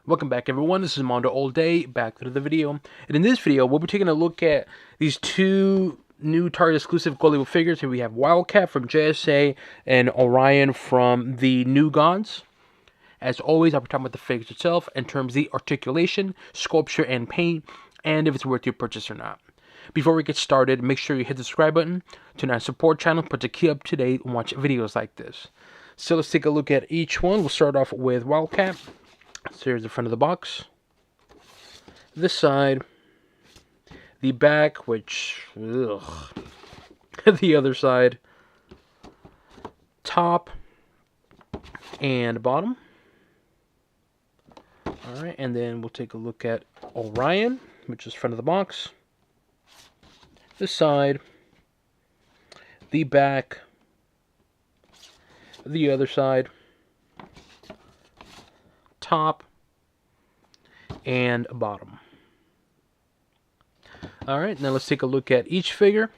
Welcome back, everyone. This is Mondo All Day, back to the video. And in this video, we'll be taking a look at these two new Target exclusive gold label figures. Here we have Wildcat from JSA and Orion from the New Gods. As always, I'll be talking about the figures itself in terms of the articulation, sculpture, and paint, and if it's worth your purchase or not. Before we get started, make sure you hit the subscribe button, turn on support channel, to keep up to date and watch videos like this. So let's take a look at each one. We'll start off with Wildcat. So here's the front of the box. This side, the back, which, ugh. The other side, top and bottom. Alright, and then we'll take a look at Orion, which is front of the box. This side, the back, the other side, top and bottom. Alright, now let's take a look at each figure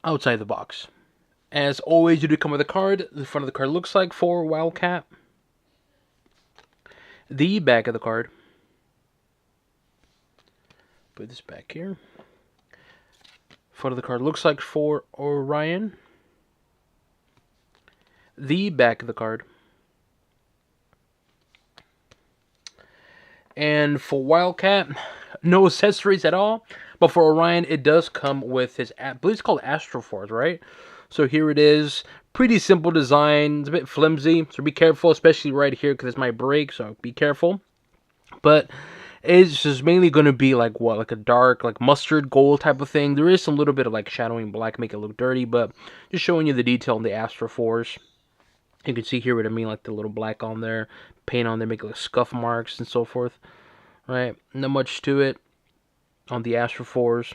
outside the box. As always, you do come with a card. The front of the card looks like for Wildcat. The back of the card. Put this back here. Front of the card looks like for Orion. The back of the card. And for Wildcat, no accessories at all. But for Orion, it does come with his, I believe it's called Astroforce, right? So here it is. Pretty simple design. It's a bit flimsy, so be careful, especially right here because this might break, so be careful. But it's just mainly going to be like what? Like a dark, like mustard gold type of thing. There is some little bit of like shadowing black, make it look dirty, but just showing you the detail in the Astroforce. You can see here what I mean, like the little black on there, paint on there, make it like scuff marks and so forth. Right, not much to it on the Astroforce.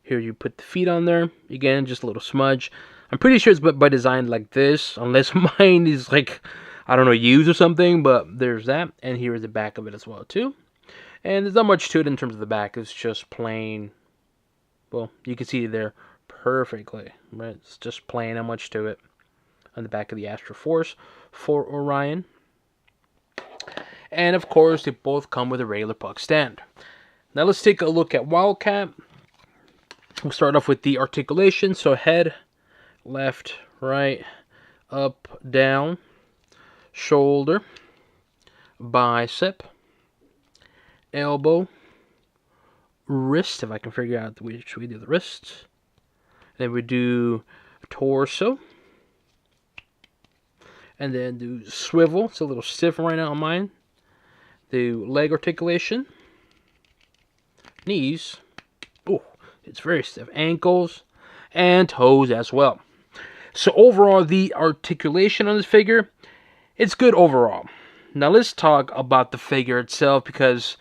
Here you put the feet on there. Again, just a little smudge. I'm pretty sure it's by design like this, unless mine is like, I don't know, used or something, but there's that. And here is the back of it as well, too. And there's not much to it in terms of the back. It's just plain, well, you can see it there perfectly, right? It's just plain, not much to it. On the back of the Astroforce for Orion. And of course, they both come with a regular puck stand. Now let's take a look at Wildcat. We'll start off with the articulation. So head, left, right, up, down, shoulder, bicep, elbow, wrist, if I can figure out which we do the wrist. Then we do torso. And then do swivel. It's a little stiff right now on mine. Do leg articulation. Knees. Oh, it's very stiff. Ankles. And toes as well. So overall, the articulation on this figure, it's good overall. Now let's talk about the figure itself because,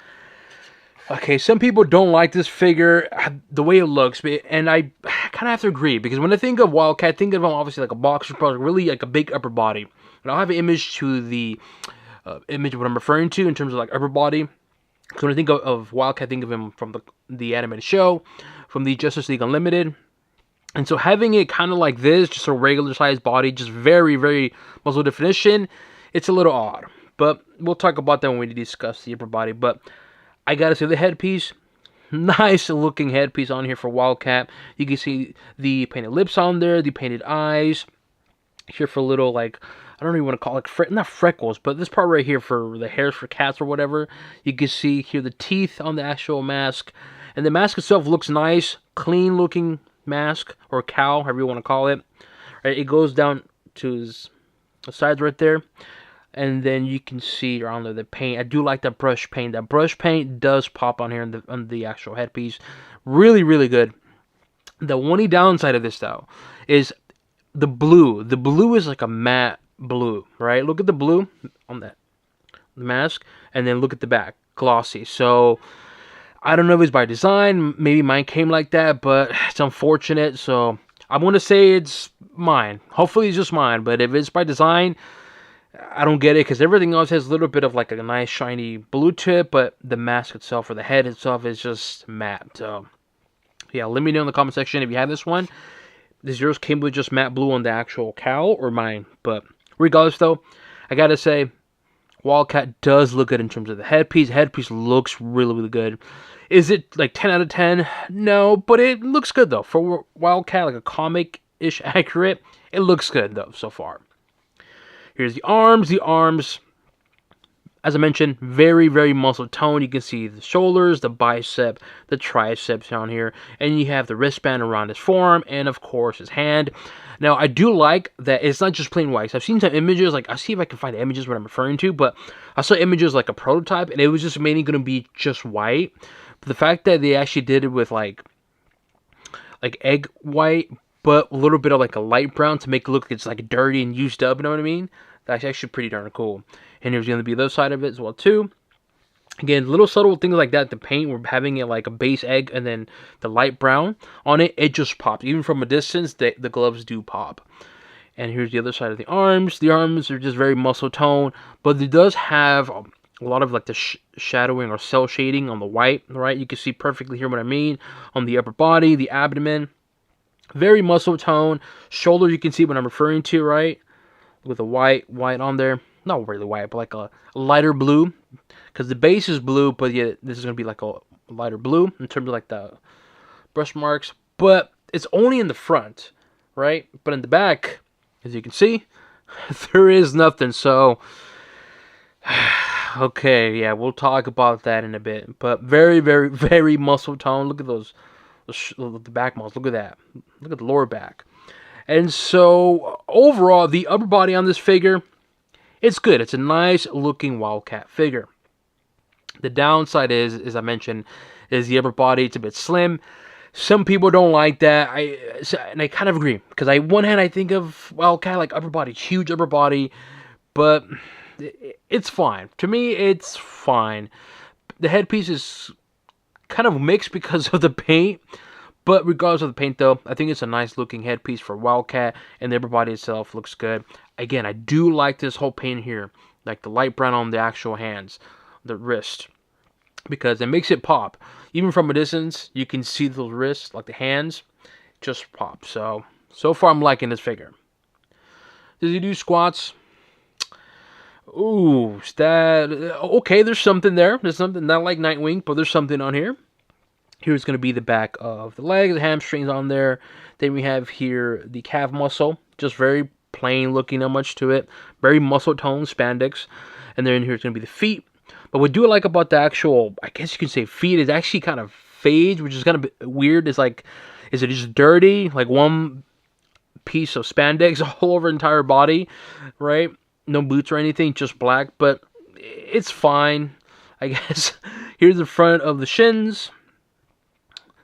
okay, some people don't like this figure, the way it looks, and I kind of have to agree because when I think of Wildcat, I think of him obviously like a boxer, probably really like a big upper body. And I'll have an image to the image of what I'm referring to in terms of like upper body. So when I think of Wildcat, I think of him from the animated show, from the Justice League Unlimited. And so having it kind of like this, just a regular sized body, just very, very muscle definition, it's a little odd. But we'll talk about that when we discuss the upper body. But I gotta say, the headpiece, nice looking headpiece on here for Wildcat. You can see the painted lips on there, the painted eyes. Here for little, like, I don't even want to call it, like, not freckles, but this part right here for the hairs for cats or whatever. You can see here the teeth on the actual mask. And the mask itself looks nice, clean looking mask, or cowl, however you want to call it. Right, it goes down to his sides right there. And then you can see around there the paint. I do like that brush paint. That brush paint does pop on here on the actual headpiece. Really, really good. The only downside of this, though, is the blue. The blue is like a matte blue, right? Look at the blue on the mask, and then look at the back, glossy. So I don't know if it's by design. Maybe mine came like that, but it's unfortunate. So I'm gonna say it's mine. Hopefully it's just mine. But if it's by design, I don't get it because everything else has a little bit of like a nice shiny blue tip, but the mask itself or the head itself is just matte. So yeah, let me know in the comment section if you have this one. Does yours came with just matte blue on the actual cowl or mine? But regardless, though, I gotta say, Wildcat does look good in terms of the headpiece. Headpiece looks really, really good. Is it like 10 out of 10? No, but it looks good though. For Wildcat, like a comic-ish accurate, it looks good though so far. Here's the arms. The arms, as I mentioned, very, very muscle tone. You can see the shoulders, the bicep, the triceps down here. And you have the wristband around his forearm and, of course, his hand. Now, I do like that it's not just plain white. So I've seen some images, like, I'll see if I can find images what I'm referring to, but I saw images like a prototype, and it was just mainly going to be just white. But the fact that they actually did it with, like egg white, but a little bit of, like, a light brown to make it look like it's, like, dirty and used up, you know what I mean? That's actually pretty darn cool. And here's going to be the other side of it as well, too. Again, little subtle things like that. The paint, we're having it like a base egg and then the light brown on it. It just pops. Even from a distance, the gloves do pop. And here's the other side of the arms. The arms are just very muscle tone, but it does have a lot of like the shadowing or cell shading on the white, right? You can see perfectly here what I mean. On the upper body, the abdomen, very muscle tone. Shoulders, you can see what I'm referring to, right? With a white on there. Not really white, but like a lighter blue. Because the base is blue, but yeah, this is going to be like a lighter blue in terms of like the brush marks. But it's only in the front, right? But in the back, as you can see, there is nothing. So, okay, yeah, we'll talk about that in a bit. But very, very, very muscle tone. Look at those, the back muscles. Look at that. Look at the lower back. And so, overall, the upper body on this figure, it's good. It's a nice looking Wildcat figure. The downside is, as I mentioned, is the upper body. It's a bit slim. Some people don't like that. And I kind of agree. Because on one hand, I think of Wildcat like upper body, huge upper body. But it's fine. To me, it's fine. The headpiece is kind of mixed because of the paint. But regardless of the paint, though, I think it's a nice looking headpiece for Wildcat. And the upper body itself looks good. Again, I do like this whole paint here. Like the light brown on the actual hands. The wrist, because it makes it pop. Even from a distance, you can see those wrists, like the hands, just pop. So far I'm liking this figure. Does he do squats? Ooh, that okay? There's something there. There's something, not like Nightwing, but there's something on here. Here's going to be the back of the leg, the hamstrings on there. Then we have here the calf muscle, just very plain looking, not much to it. Very muscle tone, spandex. And then here's going to be the feet. But what I do like about the actual, I guess you can say feet, is actually kind of fades, which is kind of weird. It's like, is it just dirty? Like one piece of spandex all over the entire body, right? No boots or anything, just black. But it's fine, I guess. Here's the front of the shins,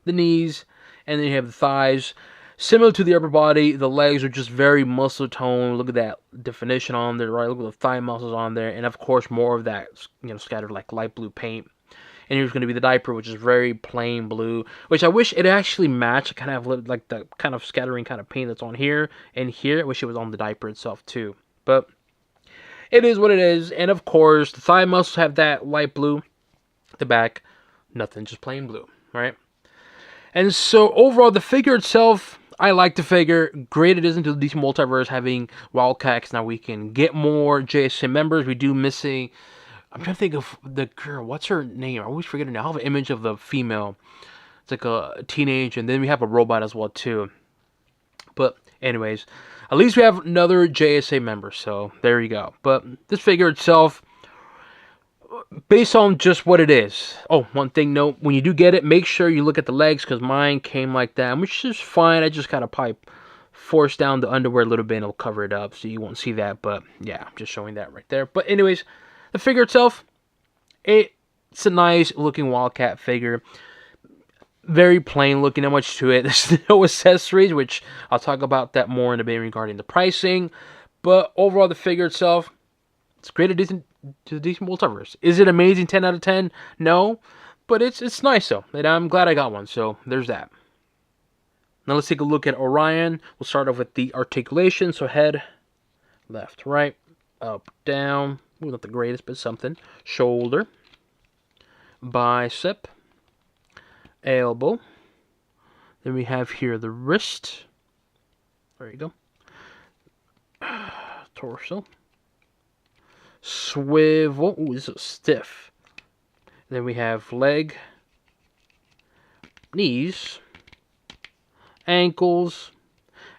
the knees, and then you have the thighs. Similar to the upper body, the legs are just very muscle tone. Look at that definition on there, right? Look at the thigh muscles on there. And of course, more of that, scattered like light blue paint. And here's going to be the diaper, which is very plain blue, which I wish it actually matched kind of like the kind of scattering kind of paint that's on here and here. I wish it was on the diaper itself too. But it is what it is. And of course, the thigh muscles have that light blue. The back, nothing, just plain blue, right? And so overall, the figure itself, I like the figure. Great it is into the DC Multiverse having Wildcats. Now we can get more JSA members. We do missing. I'm trying to think of the girl. What's her name? I always forget her name. I have an image of the female. It's like a teenage, and then we have a robot as well too. But anyways, at least we have another JSA member. So there you go. But this figure itself, based on just what it is. Oh, one thing note, when you do get it, make sure you look at the legs, because mine came like that, which is fine. I just kind of force down the underwear a little bit and it'll cover it up, so you won't see that. But yeah, I'm just showing that right there. But anyways, the figure itself, it's a nice looking Wildcat figure. Very plain looking, not much to it. There's no accessories, which I'll talk about that more in a bit regarding the pricing. But overall, the figure itself, it's great addition to the DC Multiverse. Is it amazing 10 out of 10? No. But it's nice though. And I'm glad I got one. So there's that. Now let's take a look at Orion. We'll start off with the articulation. So head, left, right, up, down. Ooh, not the greatest, but something. Shoulder, bicep, elbow. Then we have here the wrist. There you go. Torso. swivel. Ooh, this is stiff. Then we have leg, knees, ankles,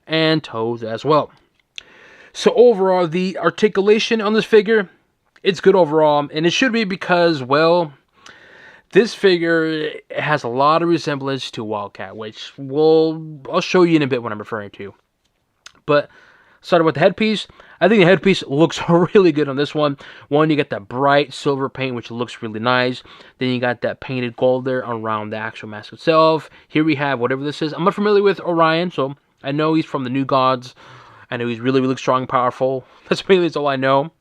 and toes as well. So overall, the articulation on this figure, it's good overall, and it should be because, well, this figure has a lot of resemblance to Wildcat, which I'll show you in a bit what I'm referring to. But starting with the headpiece, I think the headpiece looks really good on this one. One, you get that bright silver paint, which looks really nice. Then you got that painted gold there around the actual mask itself. Here we have whatever this is. I'm not familiar with Orion, so I know he's from the New Gods. I know he's really, really strong and powerful. That's all I know.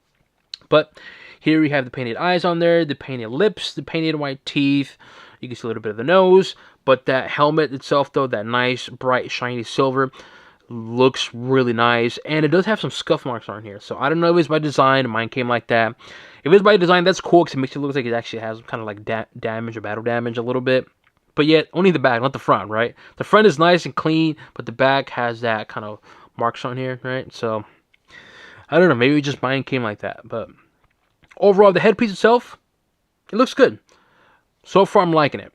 But here we have the painted eyes on there, the painted lips, the painted white teeth. You can see a little bit of the nose. But that helmet itself, though, that nice, bright, shiny silver, looks really nice. And it does have some scuff marks on here. So I don't know if it's by design. Mine came like that. If it's by design, that's cool because it makes it look like it actually has kind of like damage or battle damage a little bit. But yet, only the back, not the front, right? The front is nice and clean, but the back has that kind of marks on here, right? So I don't know, maybe just mine came like that. But overall, the headpiece itself, it looks good. So far, I'm liking it.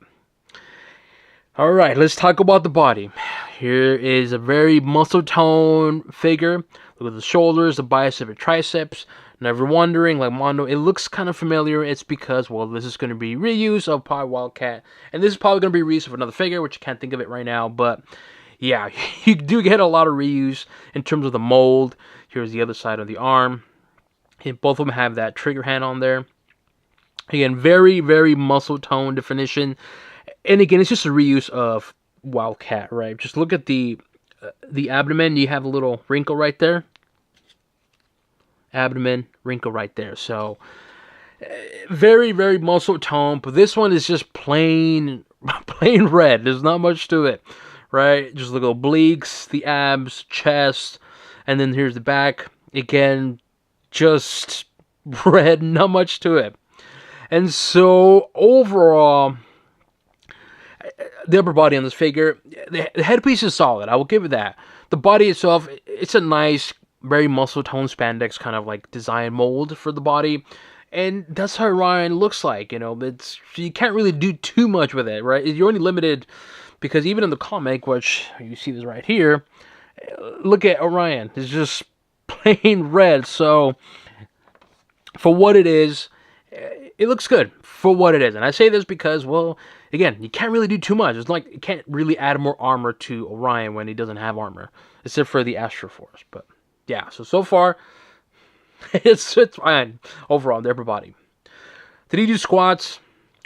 Alright, let's talk about the body. Here is a very muscle tone figure. Look at the shoulders, the bicep, and triceps. Never wondering, like Mondo, it looks kind of familiar. It's because, well, this is going to be reuse of probably Wildcat. And this is probably going to be reuse of another figure, which I can't think of it right now. But yeah, you do get a lot of reuse in terms of the mold. Here's the other side of the arm. And both of them have that trigger hand on there. Again, very, very muscle tone definition. And again, it's just a reuse of Wildcat, right? Just look at the abdomen. You have a little wrinkle right there. Abdomen, wrinkle right there. So, very, very muscle tone. But this one is just plain red. There's not much to it, right? Just look at obliques, the abs, chest, and then here's the back. Again, just red, not much to it. And so, overall, the upper body on this figure, the headpiece is solid. I will give it that. The body itself, it's a nice, very muscle tone spandex kind of like design mold for the body. And that's how Orion looks like, you know. You can't really do too much with it, right? You're only limited because even in the comic, which you see this right here, look at Orion. It's just plain red. So for what it is, it looks good for what it is. And I say this because, well, again, you can't really do too much. It's like you can't really add more armor to Orion when he doesn't have armor, except for the Astroforce. But yeah, so far, it's fine overall, the upper body. Did he do squats?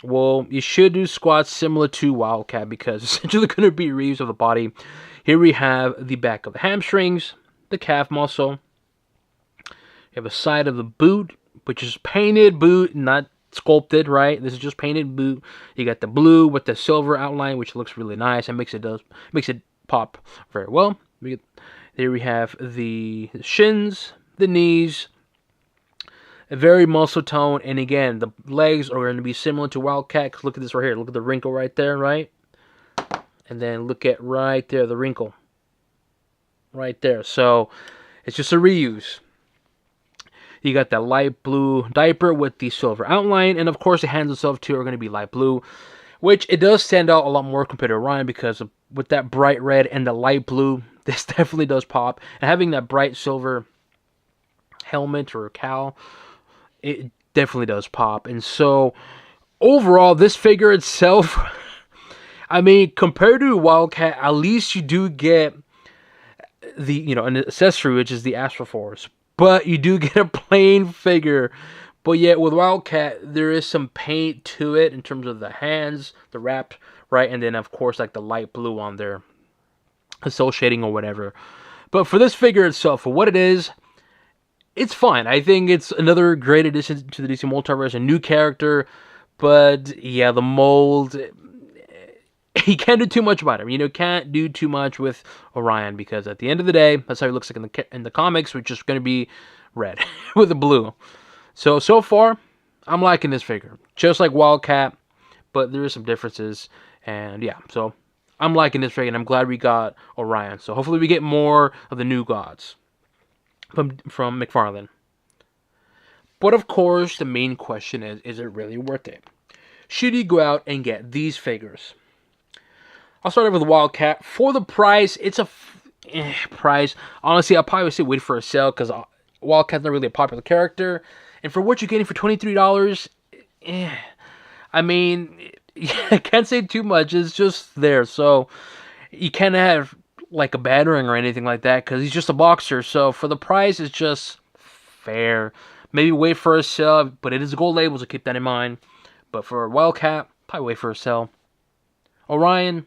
Well, you should do squats similar to Wildcat because essentially going to be reuse of the body. Here we have the back of the hamstrings, the calf muscle. You have a side of the boot, which is painted boot, not sculpted, right? This is just painted boot. You got the blue with the silver outline, which looks really nice and makes it pop very well. There we have the shins, the knees, a very muscle tone, and again, the legs are going to be similar to Wildcat. 'Cause look at this right here. Look at the wrinkle right there, right? And then look at right there, the wrinkle. Right there. So, it's just a reuse. You got that light blue diaper with the silver outline, and of course the hands themselves too are going to be light blue, which it does stand out a lot more compared to Orion because with that bright red and the light blue, this definitely does pop. And having that bright silver helmet or cowl, it definitely does pop. And so overall, this figure itself, I mean, compared to Wildcat, at least you do get an accessory, which is the Astroforce. But you do get a plain figure. But yet with Wildcat, there is some paint to it in terms of the hands, the wrap, right? And then, of course, like the light blue on there, associating or whatever. But for this figure itself, for what it is, it's fine. I think it's another great addition to the DC Multiverse, a new character. But yeah, the mold, you can't do too much about him. Can't do too much with Orion because at the end of the day, that's how he looks like in the comics, which is going to be red with the blue. So far, I'm liking this figure. Just like Wildcat, but there is some differences. And yeah, so I'm liking this figure, and I'm glad we got Orion. So hopefully we get more of the New Gods from McFarlane. But of course, the main question is it really worth it? Should you go out and get these figures? I'll start off with Wildcat. For the price, it's a price. Honestly, I'll probably say wait for a sale because Wildcat's not really a popular character. And for what you're getting for $23, I mean, I can't say too much. It's just there. So you can't have like a battering or anything like that because he's just a boxer. So for the price, it's just fair. Maybe wait for a sale, but it is a gold label, so keep that in mind. But for Wildcat, probably wait for a sale. Orion,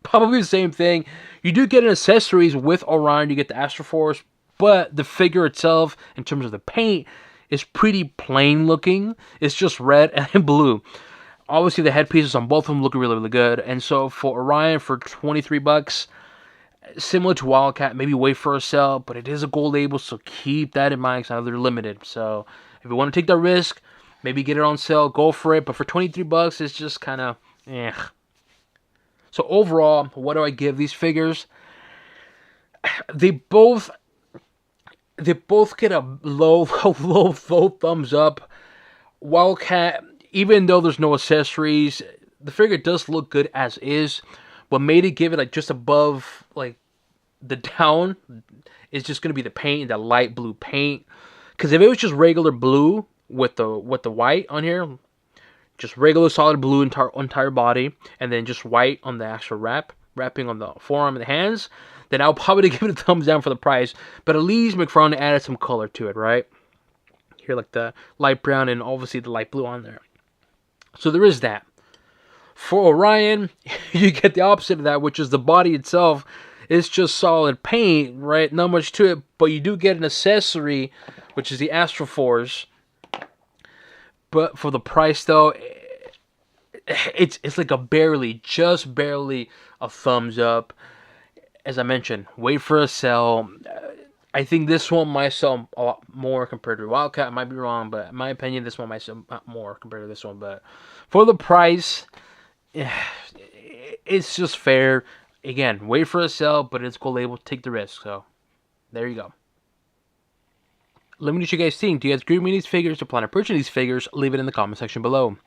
probably the same thing. You do get accessories with Orion. You get the Astro Force, but the figure itself, in terms of the paint, is pretty plain looking. It's just red and blue. Obviously, the headpieces on both of them look really, really good. And so for Orion, for $23, similar to Wildcat, maybe wait for a sale, but it is a gold label, so keep that in mind because they're limited. So if you want to take that risk, maybe get it on sale, go for it. But for $23, it's just kind of So overall, what do I give these figures? They both get a low thumbs up. Wildcat, even though there's no accessories, the figure does look good as is. What made it give it like just above like the down is just gonna be the paint, the light blue paint. Because if it was just regular blue with the white on here, just regular solid blue entire body, and then just white on the actual wrapping on the forearm and the hands, then I'll probably give it a thumbs down for the price. But at least McFarlane added some color to it, right? Here, like the light brown and obviously the light blue on there. So there is that. For Orion, you get the opposite of that, which is the body itself is just solid paint, right? Not much to it, but you do get an accessory, which is the Astro Force. But for the price, though, it's like just barely a thumbs up. As I mentioned, wait for a sale. I think this one might sell a lot more compared to Wildcat. I might be wrong, but in my opinion, this one might sell more compared to this one. But for the price, it's just fair. Again, wait for a sale, but it's gold label. Take the risk. So there you go. Let me know what you guys think. Do you guys agree with me on these figures or plan on purchasing these figures? Leave it in the comment section below.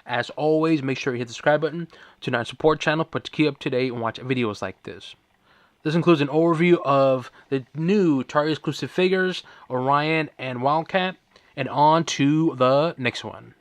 As always, make sure you hit the subscribe button to not support channel, but to keep up to date and watch videos like this. This includes an overview of the new Target exclusive figures, Orion and Wildcat, and on to the next one.